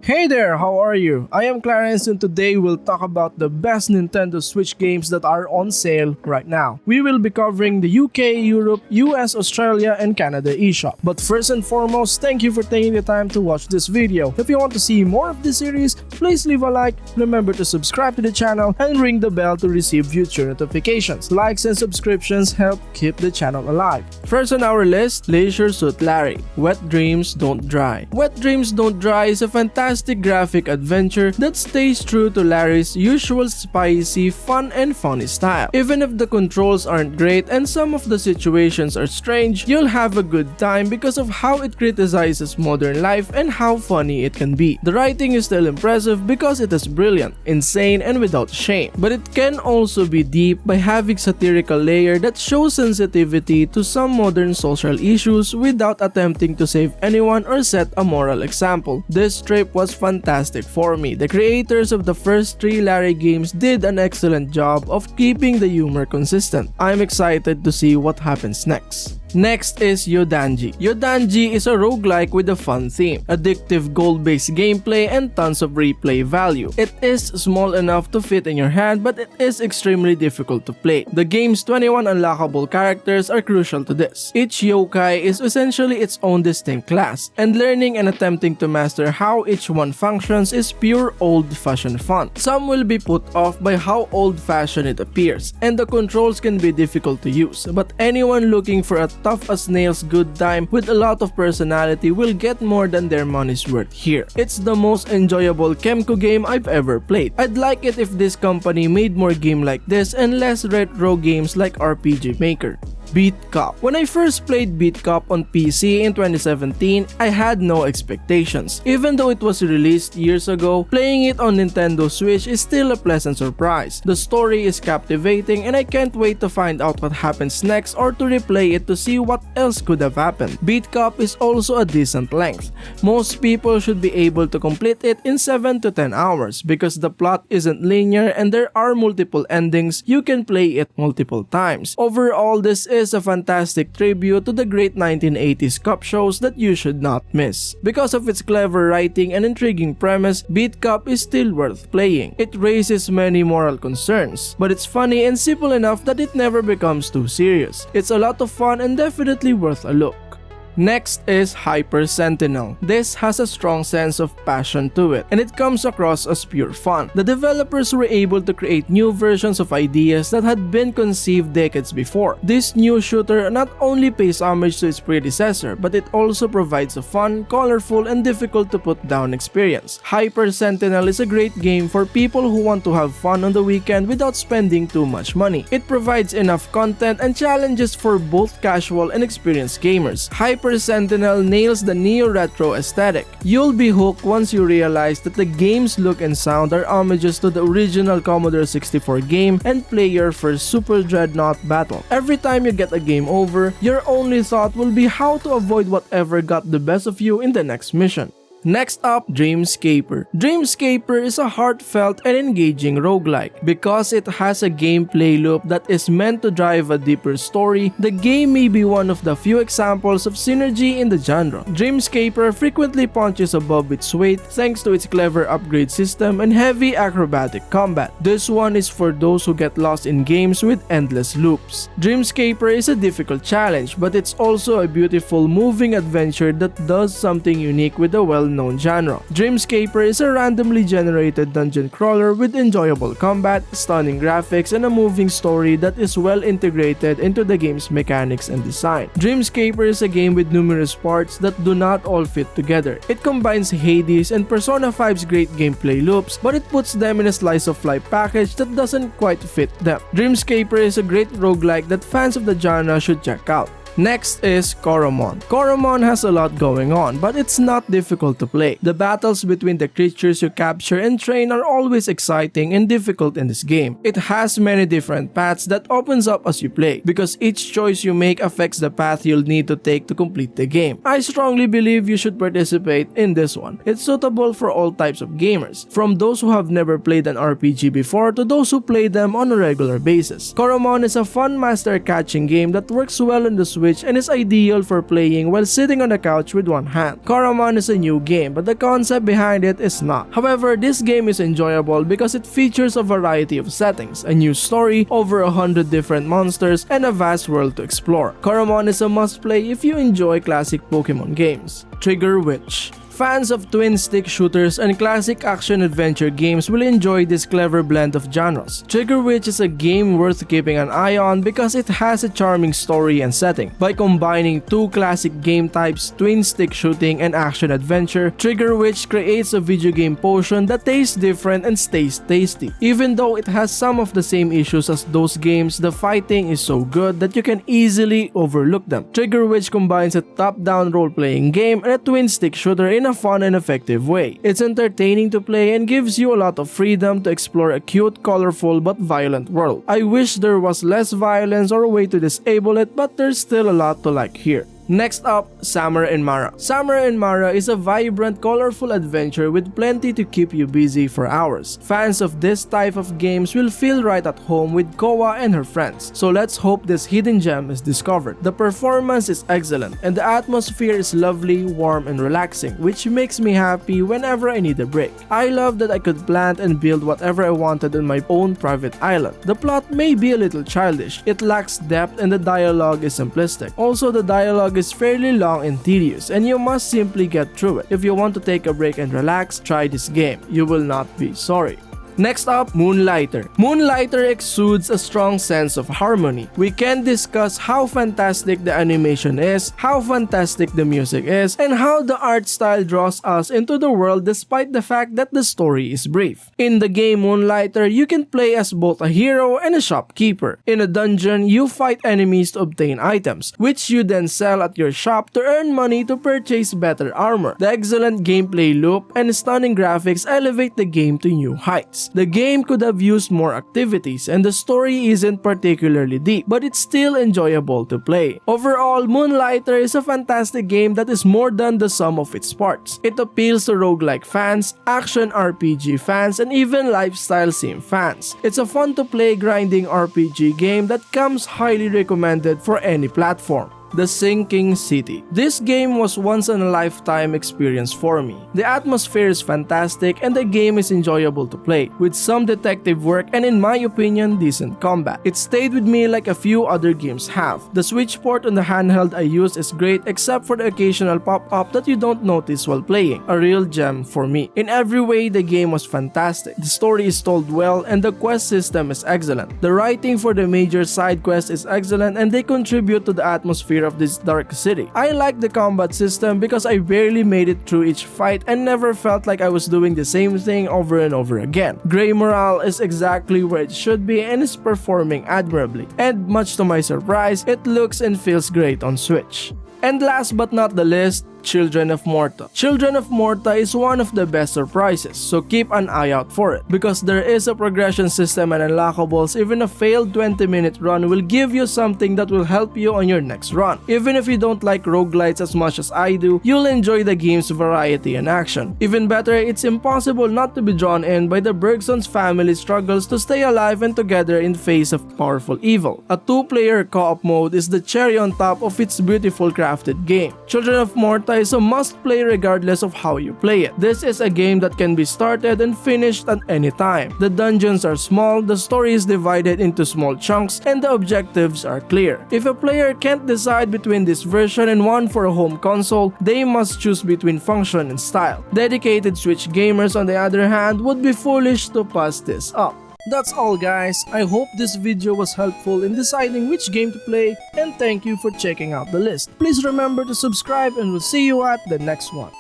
Hey there, how are you? I am Clarence and today we'll talk about the best Nintendo Switch games that are on sale right now. We will be covering the UK, Europe, US, Australia, and Canada eShop. But first and foremost, thank you for taking the time to watch this video. If you want to see more of this series, please leave a like, remember to subscribe to the channel, and ring the bell to receive future notifications. Likes and subscriptions help keep the channel alive. First on our list, Leisure Suit Larry, Wet Dreams Don't Dry. Wet Dreams Don't Dry is a fantastic graphic adventure that stays true to Larry's usual spicy, fun and funny style. Even if the controls aren't great and some of the situations are strange, you'll have a good time because of how it criticizes modern life and how funny it can be. The writing is still impressive because it is brilliant, insane and without shame, but it can also be deep by having satirical layer that shows sensitivity to some modern social issues without attempting to save anyone or set a moral example. This trip was fantastic for me. The creators of the first 3 Larry games did an excellent job of keeping the humor consistent. I'm excited to see what happens next. Next is Yōdanji. Yōdanji is a roguelike with a fun theme, addictive goal-based gameplay, and tons of replay value. It is small enough to fit in your hand, but it is extremely difficult to play. The game's 21 unlockable characters are crucial to this. Each yokai is essentially its own distinct class, and learning and attempting to master how each one functions is pure old-fashioned fun. Some will be put off by how old-fashioned it appears, and the controls can be difficult to use, but anyone looking for a tough as nails good time with a lot of personality will get more than their money's worth here. It's the most enjoyable Kemco game I've ever played. I'd like it if this company made more game like this and less retro games like RPG Maker. Beat Cop. When I first played Beat Cop on PC in 2017, I had no expectations. Even though it was released years ago, playing it on Nintendo Switch is still a pleasant surprise. The story is captivating and I can't wait to find out what happens next or to replay it to see what else could have happened. Beat Cop is also a decent length. Most people should be able to complete it in 7 to 10 hours because the plot isn't linear and there are multiple endings. You can play it multiple times. Overall, this is a fantastic tribute to the great 1980s cop shows that you should not miss. Because of its clever writing and intriguing premise, Beat Cop is still worth playing. It raises many moral concerns, but it's funny and simple enough that it never becomes too serious. It's a lot of fun and definitely worth a look. Next is Hyper Sentinel. This has a strong sense of passion to it, and it comes across as pure fun. The developers were able to create new versions of ideas that had been conceived decades before. This new shooter not only pays homage to its predecessor, but it also provides a fun, colorful, and difficult to put down experience. Hyper Sentinel is a great game for people who want to have fun on the weekend without spending too much money. It provides enough content and challenges for both casual and experienced gamers. Hyper Sentinel nails the neo-retro aesthetic. You'll be hooked once you realize that the game's look and sound are homages to the original Commodore 64 game and play your first Super Dreadnought battle. Every time you get a game over, your only thought will be how to avoid whatever got the best of you in the next mission. Next up, Dreamscaper. Dreamscaper is a heartfelt and engaging roguelike. Because it has a gameplay loop that is meant to drive a deeper story, the game may be one of the few examples of synergy in the genre. Dreamscaper frequently punches above its weight thanks to its clever upgrade system and heavy acrobatic combat. This one is for those who get lost in games with endless loops. Dreamscaper is a difficult challenge, but it's also a beautiful, moving adventure that does something unique with the well-known genre. Dreamscaper is a randomly generated dungeon crawler with enjoyable combat, stunning graphics, and a moving story that is well integrated into the game's mechanics and design. Dreamscaper is a game with numerous parts that do not all fit together. It combines Hades and Persona 5's great gameplay loops, but it puts them in a slice of life package that doesn't quite fit them. Dreamscaper is a great roguelike that fans of the genre should check out. Next is Coromon. Coromon has a lot going on, but it's not difficult to play. The battles between the creatures you capture and train are always exciting and difficult in this game. It has many different paths that opens up as you play, because each choice you make affects the path you'll need to take to complete the game. I strongly believe you should participate in this one. It's suitable for all types of gamers, from those who have never played an RPG before to those who play them on a regular basis. Coromon is a fun master catching game that works well on the Switch Switch and is ideal for playing while sitting on the couch with one hand. Coromon is a new game, but the concept behind it is not. However, this game is enjoyable because it features a variety of settings, a new story, over 100 different monsters, and a vast world to explore. Coromon is a must-play if you enjoy classic Pokemon games. Trigger Witch. Fans of twin-stick shooters and classic action-adventure games will enjoy this clever blend of genres. Trigger Witch is a game worth keeping an eye on because it has a charming story and setting. By combining two classic game types, twin-stick shooting and action-adventure, Trigger Witch creates a video game potion that tastes different and stays tasty. Even though it has some of the same issues as those games, the fighting is so good that you can easily overlook them. Trigger Witch combines a top-down role-playing game and a twin-stick shooter in a fun and effective way. It's entertaining to play and gives you a lot of freedom to explore a cute, colorful, but violent world. I wish there was less violence or a way to disable it, but there's still a lot to like here. Next up, Summer in Mara. Summer in Mara is a vibrant, colorful adventure with plenty to keep you busy for hours. Fans of this type of games will feel right at home with Koa and her friends, so let's hope this hidden gem is discovered. The performance is excellent, and the atmosphere is lovely, warm, and relaxing, which makes me happy whenever I need a break. I love that I could plant and build whatever I wanted on my own private island. The plot may be a little childish, it lacks depth, and the dialogue is simplistic. Also, the dialogue is fairly long and tedious, and you must simply get through it. If you want to take a break and relax, try this game. You will not be sorry. Next up, Moonlighter. Moonlighter exudes a strong sense of harmony. We can discuss how fantastic the animation is, how fantastic the music is, and how the art style draws us into the world despite the fact that the story is brief. In the game Moonlighter, you can play as both a hero and a shopkeeper. In a dungeon, you fight enemies to obtain items, which you then sell at your shop to earn money to purchase better armor. The excellent gameplay loop and stunning graphics elevate the game to new heights. The game could have used more activities and the story isn't particularly deep, but it's still enjoyable to play. Overall, Moonlighter is a fantastic game that is more than the sum of its parts. It appeals to roguelike fans, action RPG fans, and even lifestyle sim fans. It's a fun to play grinding RPG game that comes highly recommended for any platform. The Sinking City. This game was once in a lifetime experience for me. The atmosphere is fantastic and the game is enjoyable to play, with some detective work and in my opinion decent combat. It stayed with me like a few other games have. The Switch port on the handheld I use is great except for the occasional pop-up that you don't notice while playing. A real gem for me. In every way, the game was fantastic. The story is told well and the quest system is excellent. The writing for the major side quests is excellent and they contribute to the atmosphere of this dark city. I like the combat system because I barely made it through each fight and never felt like I was doing the same thing over and over again. Gray morale is exactly where it should be and is performing admirably. And much to my surprise, it looks and feels great on Switch. And last but not the least, Children of Morta. Children of Morta is one of the best surprises, so keep an eye out for it. Because there is a progression system and unlockables, even a failed 20-minute run will give you something that will help you on your next run. Even if you don't like roguelites as much as I do, you'll enjoy the game's variety and action. Even better, it's impossible not to be drawn in by the Bergson's family struggles to stay alive and together in face of powerful evil. A two-player co-op mode is the cherry on top of its beautiful crafted game. Children of Morta is a must-play regardless of how you play it. This is a game that can be started and finished at any time. The dungeons are small, the story is divided into small chunks, and the objectives are clear. If a player can't decide between this version and one for a home console, they must choose between function and style. Dedicated Switch gamers, on the other hand, would be foolish to pass this up. That's all guys, I hope this video was helpful in deciding which game to play and thank you for checking out the list. Please remember to subscribe and we'll see you at the next one.